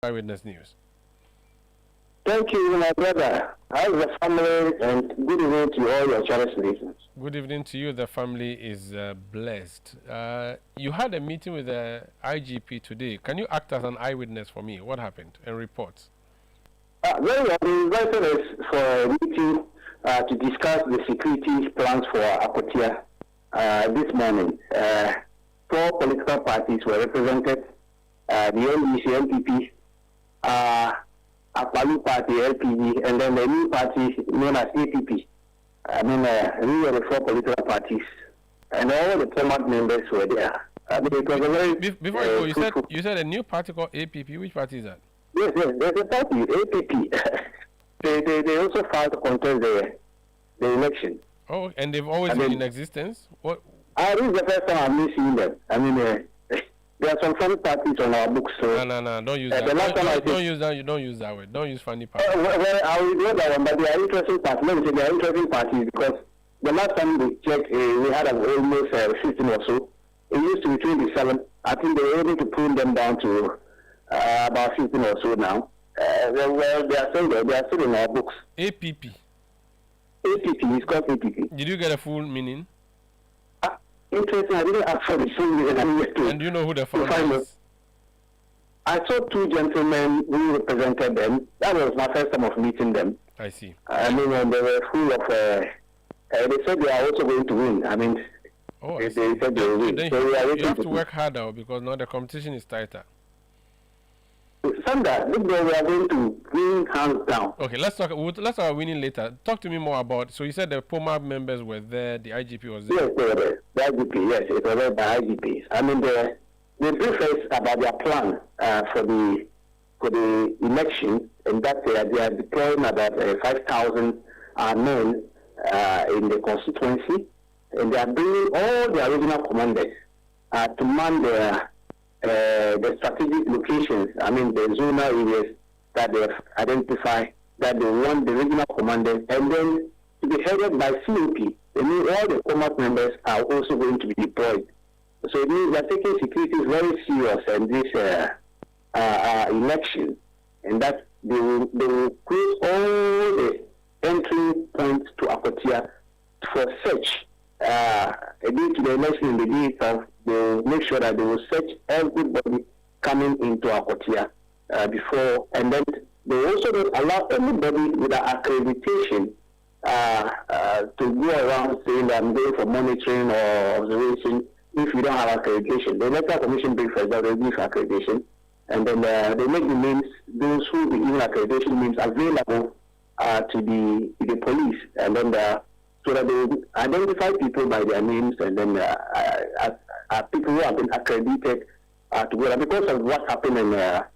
Eyewitness News. Thank you, my brother. How's the family? And good evening to all your channel listeners. Good evening to you. The family is blessed. You had a meeting with the IGP today. Can you act as an eyewitness for me? What happened and report? Very well. We invited us for a meeting to discuss the security plans for Akwatia this morning. 4 political parties were represented. The NDC, NPP, Akwatia Party, LPG, and then the new party known as APP. We were the 4 political parties, and all the former members were there. It was a very before you said a new party called APP. Which party is that? Yes, there's a party, APP. they also filed to contest the election. Oh, and they've always been in existence? What? This is the first time I've seen them. There are some funny parties on our books. So no, don't use that. Don't use that. You don't use that word. Don't use funny parties. Well, I will do that one, but they are interesting parties. Let me say they are interesting parties because the last time we checked, we had almost 15 or so. It used to be 27. I think they were able to pull them down to about 15 or so now. Well, they are still there. They are still in our books. APP. APP is called APP. Did you get a full meaning? Interesting. I didn't ask for the full meaning. And do you know who the founder is? I saw 2 gentlemen who represented them. That was my first time of meeting them. I see. They were full of. They said they are also going to win. They said they will win. You have to work harder because now the competition is tighter. Sandra, look, we are going to win hands down. Okay, let's talk about winning later. Talk to me more about. So you said the POMA members were there, the IGP was there. Yes, they were there. The IGP, yes, it was led by IGP. They briefed us about their plan for the election, and that they are deploying about 5,000 men in the constituency, and they are bringing all the original commanders to man the strategic locations, the zonal areas that they have identified, that they want the regional commanders, and then to be headed by COP. They mean all the COMAC members are also going to be deployed. So it means they're taking security very serious in this election, and that they will close all the entry points to Akwatia for search. Due to the election in the day itself, they will make sure that they will search everybody coming into Akwatia before, and then they also don't allow anybody with an accreditation to go around saying that I'm going for monitoring or observation if you don't have accreditation. The Electoral Commission brings for example, they give accreditation, and then they make the names, those who be given accreditation names available to the police, and then so that they will identify people by their names, and then people who have been accredited to go. Because of what happened in that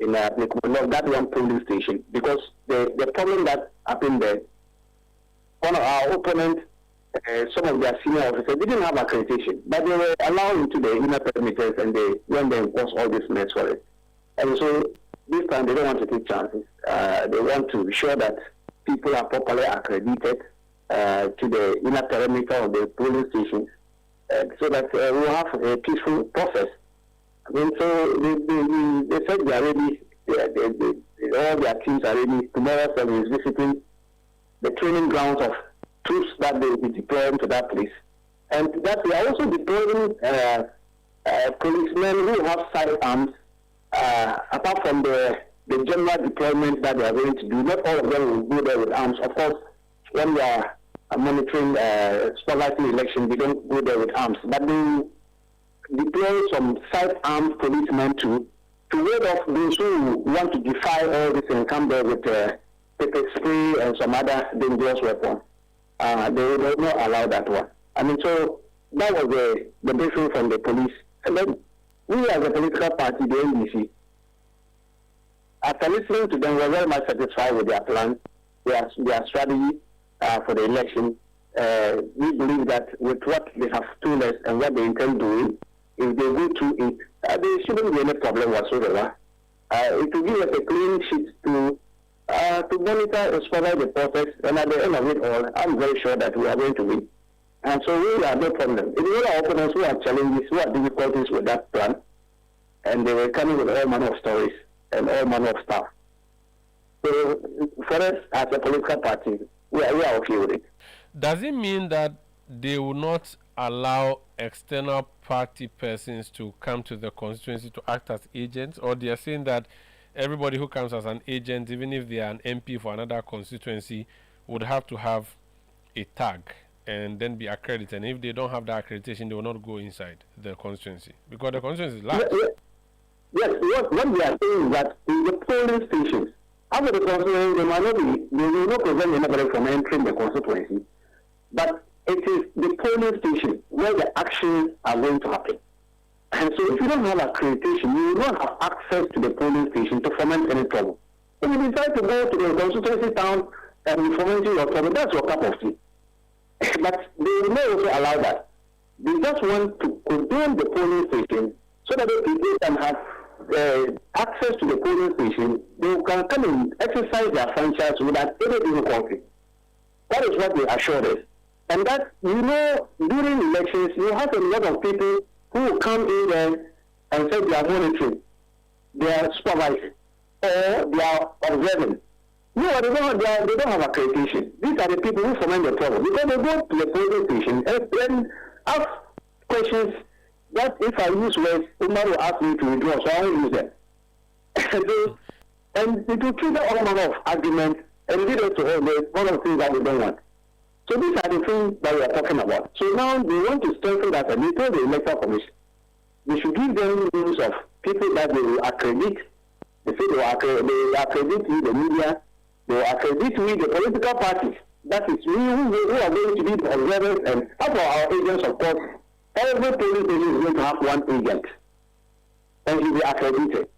one polling station, because the problem that happened there, one of our opponents, some of their senior officers didn't have accreditation, but they were allowed into the inner perimeters, and they went there and caused all this mess for it. And so this time they don't want to take chances. They want to be sure that people are properly accredited to the inner perimeter of the polling stations, so that we'll have a peaceful process. So they said they are ready. All their teams are ready. Tomorrow, so is visiting the training grounds of troops that they will be deploying to that place, and that they are also deploying policemen who have sidearms. Apart from the general deployment that they are going to do, not all of them will go there with arms. Of course, when we are monitoring spotlighting election, we don't go there with arms, but they deploy some side-armed policemen to ward off those who want to defy all this and come there with pepper spray and some other dangerous weapon. They will not allow that one. So that was the briefing from the police. And then we as a political party, the NDC, after listening to them, we were very much satisfied with their plan, their strategy for the election. We believe that with what they have told us and what they intend doing, if they go through it, there shouldn't be any problem whatsoever. It will give us a clean sheet to monitor and spotlight the process, and at the end of it all, I'm very sure that we are going to win. And so we have no problem. It is all our opponents who have challenges, who have difficulties with that plan, and they were coming with all manner of stories. and all manner of stuff. So for us as a political party, we are okay with it. Does it mean that they will not allow external party persons to come to the constituency to act as agents, or they are saying that everybody who comes as an agent, even if they are an MP for another constituency, would have to have a tag and then be accredited? And if they don't have that accreditation, they will not go inside the constituency because the constituency is large. Yes, what we are saying is that in the polling stations, after the constituency, they will not prevent anybody from entering the constituency, but it is the polling station where the actions are going to happen. And so if you don't have accreditation, you will not have access to the polling station to foment any trouble. If you decide to go to the constituency town and foment your trouble, that's your cup of tea. But they will not also allow that. They just want to condemn the polling station so that the people can have access to the polling station. They can come and exercise their franchise without any difficulty. That is what they assured us. And that, during elections, you have a lot of people who will come in there and say they are monitoring, they are supervising, or they are observing. No, they don't have accreditation. These are the people who foment the trouble. Because they go to the polling station and then ask questions that if I use words, somebody will ask me to withdraw, so I won't use them. And it will trigger all manner of arguments and lead us to one of the things that we don't want. So these are the things that we are talking about. So now they want to strengthen that, and they tell the Electoral Commission they should give them names of people that they will accredit. They say they will accredit with the media, they will accredit with the political parties. That is, we who are going to be the observers, and for our agents, of course, every polling station is going to have one agent, and he will be accredited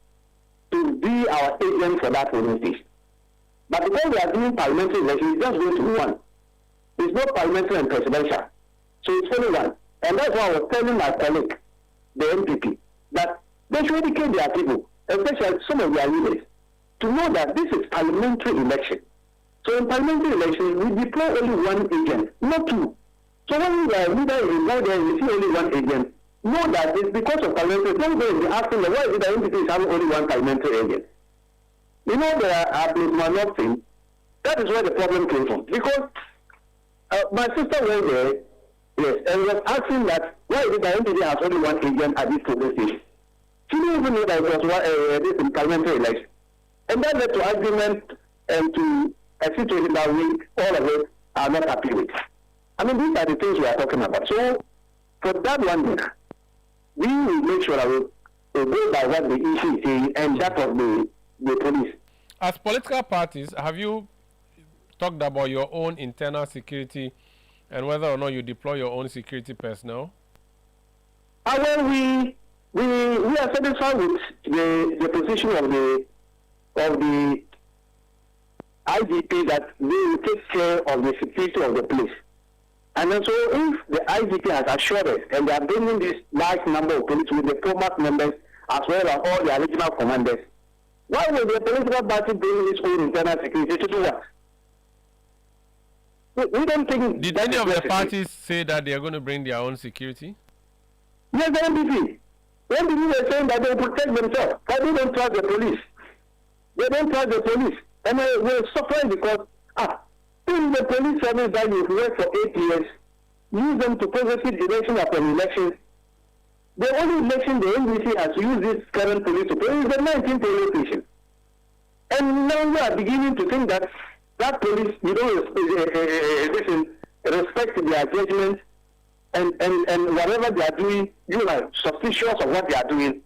to be our agent for that polling station. But because we are doing parliamentary elections, it's just going to be one. It's not parliamentary and presidential. So it's only one. And that's why I was telling my colleague, the NPP, that they should educate their people, especially some of their leaders, to know that this is parliamentary election. So in parliamentary election, we deploy only one agent, not two. So when the leader is involved there, we see only one agent. Know that it's because of parliamentary. Don't go and be asking them, why is it that NPP is having only one parliamentary agent? You know, the Abdul thing, that is where the problem came from. Because my sister went there, yes, and was asking that why is it that NPP has only one agent at this polling station? She didn't even know that it was this in parliamentary election. And that led to argument and to a situation that we, all of us, are not happy with. I mean, these are the things we are talking about. So, for that one, we will make sure that we go by what the issue is saying and that of the police. As political parties, have you talked about your own internal security and whether or not you deploy your own security personnel? Well, we are satisfied with the position of the IGP that they will take care of the security of the place. And also, if the IGP has assured us and they are bringing this large number of police with the former members as well as all the original commanders, why will the political party bring its own internal security to do what? We don't think. Did any of the parties say that they are going to bring their own security? Yes, the NPP. The NPP are saying that they will protect themselves, but they don't trust the police. They don't trust the police. And we're suffering because, in the police service that you've worked for 8 years, use them to prosecute election after election. The only election the NDC has used this current police to pay is the 19th police station. And now we are beginning to think that police, you don't respect their judgment and whatever they are doing, you are suspicious of what they are doing.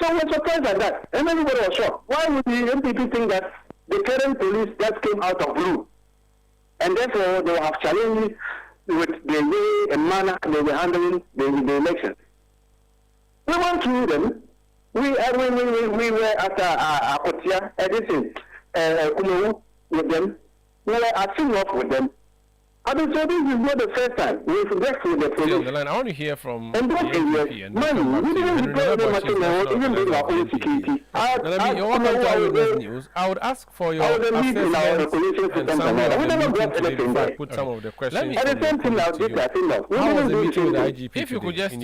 So we're surprised at that. And everybody was shocked. Why would the NPP think that the current police just came out of blue? And therefore they will have challenges with the way and manner they were handling the election. We went through them. We were at Akwatia, with them. We were acting off with them. I mean, so this is not the first time we've worked with the police. I want to hear from and those areas, man, we didn't deploy them at all, even bring our own security. You're welcome to Eyewitness News. I would ask for your assessment and summary of the meeting today before I put some of the questions. At the same thing now, how was the meeting with the IGP? If you could just